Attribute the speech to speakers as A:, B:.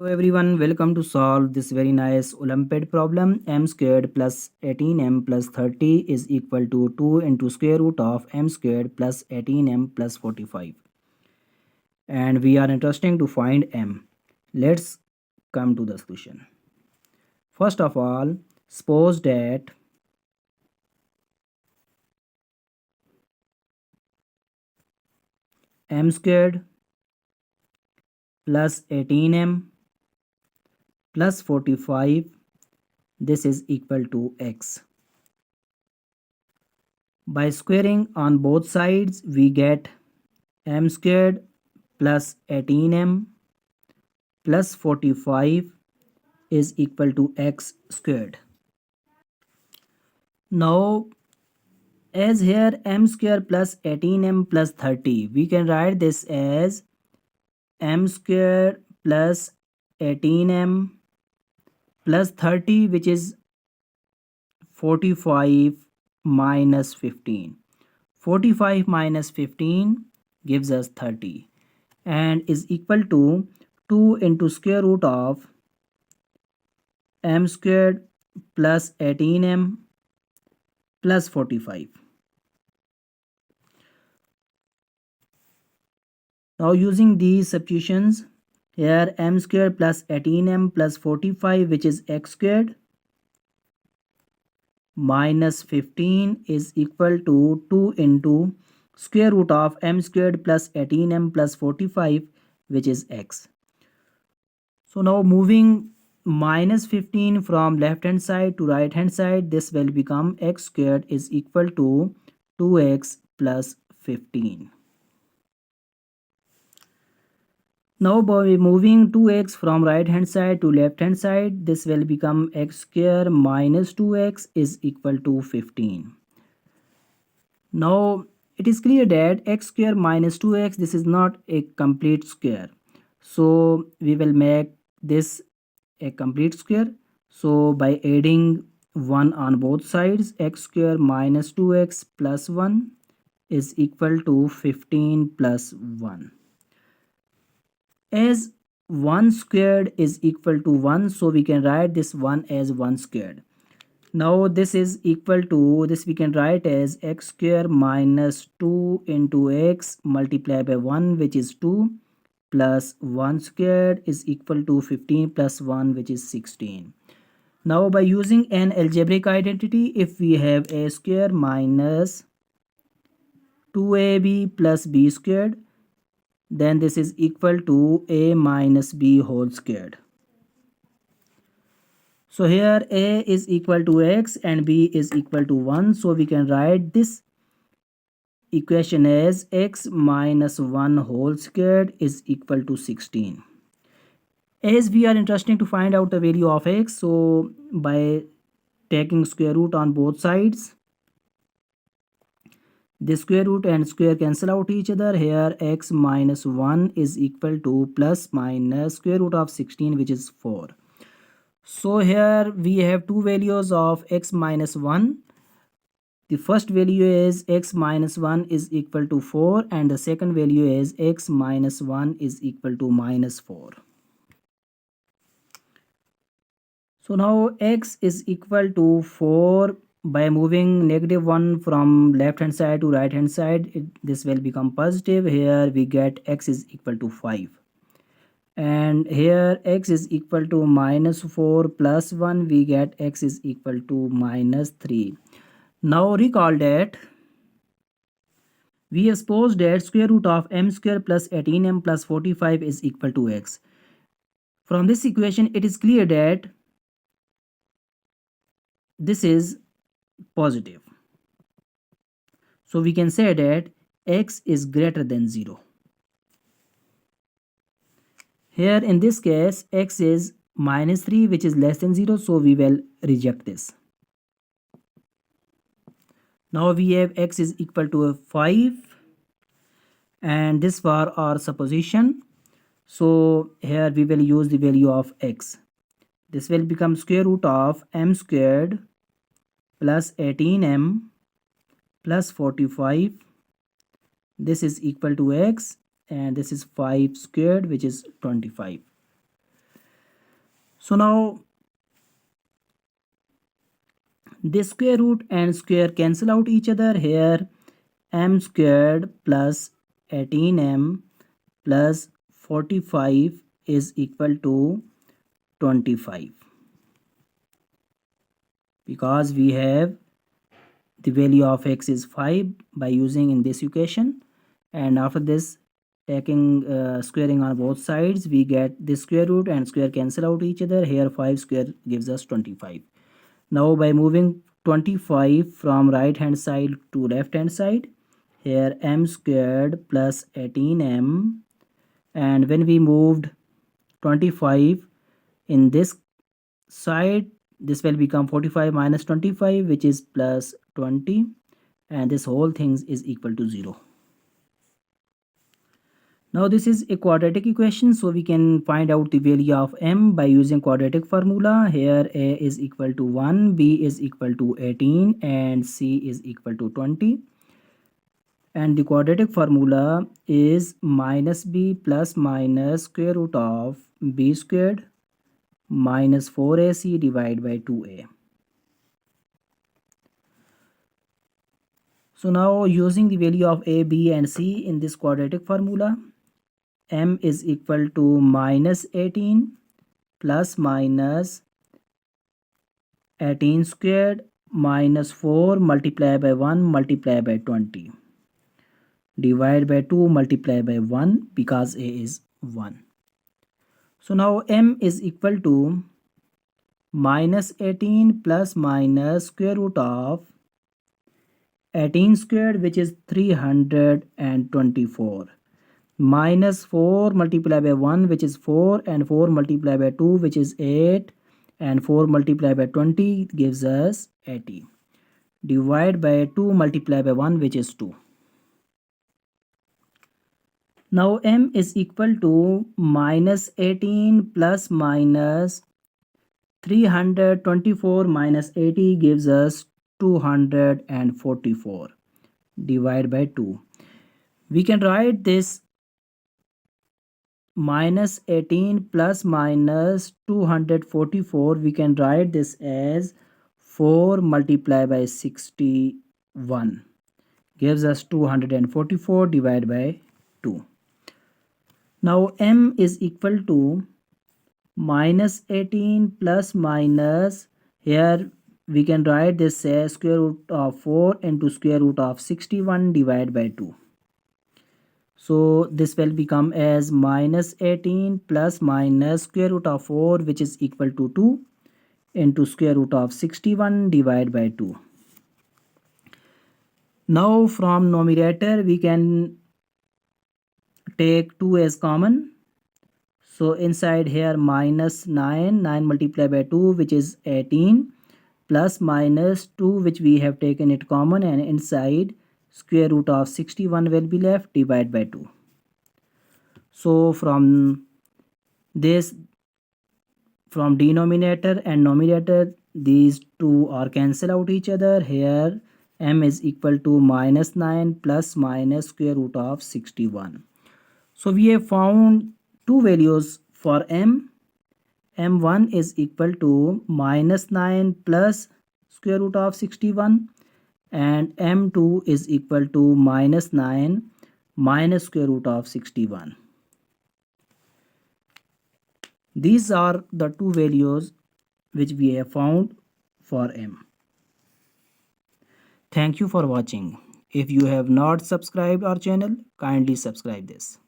A: Hello everyone, welcome to solve this very nice Olympiad problem. M squared plus 18m plus 30 is equal to 2 into square root of m squared plus 18m plus 45. And we are interested to find m. Let's come to the solution. First of all, suppose that m squared plus 18m plus 45, this is equal to x. By squaring on both sides, we get m squared plus 18m plus 45 is equal to x squared. Now, as here m square plus 18m plus 30, we can write this as m square plus 18m plus 30, which is 45 minus 15. 45 minus 15 gives us 30 and is equal to 2 into square root of m squared plus 18m plus 45. Now using these substitutions, here m squared plus 18m plus 45, which is x squared, minus 15 is equal to 2 into square root of m squared plus 18m plus 45, which is x. So now moving minus 15 from left hand side to right hand side, this will become x squared is equal to 2x plus 15. Now by moving 2x from right hand side to left hand side, this will become x square minus 2x is equal to 15. Now it is clear that x square minus 2x, this is not a complete square. So we will make this a complete square. So by adding 1 on both sides, x square minus 2x plus 1 is equal to 15 plus 1. As 1 squared is equal to 1, so we can write this 1 as 1 squared. Now this is equal to, this we can write as x square minus 2 into x multiplied by 1, which is 2, plus 1 squared is equal to 15 plus 1, which is 16. Now by using an algebraic identity, if we have a square minus 2ab plus b squared, then this is equal to a minus b whole squared. So here a is equal to x and b is equal to 1. So we can write this equation as x minus 1 whole squared is equal to 16. As we are interested to find out the value of x, so by taking square root on both sides, the square root and square cancel out each other. Here x minus 1 is equal to plus minus square root of 16, which is 4. So here we have two values of x minus 1. The first value is x minus 1 is equal to 4 and the second value is x minus 1 is equal to minus 4. So now x is equal to 4. By moving negative 1 from left hand side to right hand side, this will become positive. Here we get x is equal to 5. And here x is equal to minus 4 plus 1, we get x is equal to minus 3. Now recall that we have supposed that square root of m square plus 18m plus 45 is equal to x. From this equation, it is clear that this is positive. So we can say that x is greater than 0. Here in this case, x is minus 3, which is less than 0, so we will reject this. Now we have x is equal to 5 and this for our supposition. So here we will use the value of x. This will become square root of m squared plus 18m plus 45. This is equal to x and this is 5 squared, which is 25. So now this square root and square cancel out each other. Here m squared plus 18m plus 45 is equal to 25, because we have the value of x is 5 by using in this equation, and after this taking squaring on both sides, we get this square root and square cancel out each other. Here 5 square gives us 25. Now by moving 25 from right hand side to left hand side, here m squared plus 18m, and when we moved 25 in this side, this will become 45 minus 25, which is plus 20, and this whole thing is equal to 0. Now this is a quadratic equation, so we can find out the value of m by using quadratic formula. Here a is equal to 1, b is equal to 18, and c is equal to 20. And the quadratic formula is minus b plus minus square root of b squared minus 4ac divided by 2a. So now using the value of a, b and c in this quadratic formula, m is equal to minus 18 plus minus 18 squared minus 4 multiplied by 1 multiplied by 20 divided by 2 multiplied by 1, because a is 1. So now m is equal to minus 18 plus minus square root of 18 squared, which is 324, minus 4 multiplied by 1, which is 4, and 4 multiplied by 2, which is 8, and 4 multiplied by 20 gives us 80, divided by 2 multiplied by 1, which is 2. Now m is equal to minus 18 plus minus 324 minus 80 gives us 244 divided by 2. We can write this minus 18 plus minus 244, we can write this as 4 multiplied by 61 gives us 244 divided by 2. Now m is equal to minus 18 plus minus, here we can write this as square root of 4 into square root of 61 divided by 2. So this will become as minus 18 plus minus square root of 4, which is equal to 2, into square root of 61 divided by 2. Now from numerator we can take 2 as common. So inside here minus 9 multiplied by 2, which is 18, plus minus 2, which we have taken it common, and inside square root of 61 will be left, divided by 2. So from this, from denominator and numerator, these two are cancel out each other. Here m is equal to minus 9 plus minus square root of 61. So we have found two values for m. m1 is equal to minus 9 plus square root of 61, and m2 is equal to minus 9 minus square root of 61. These are the two values which we have found for m. Thank you for watching. If you have not subscribed our channel, kindly subscribe this.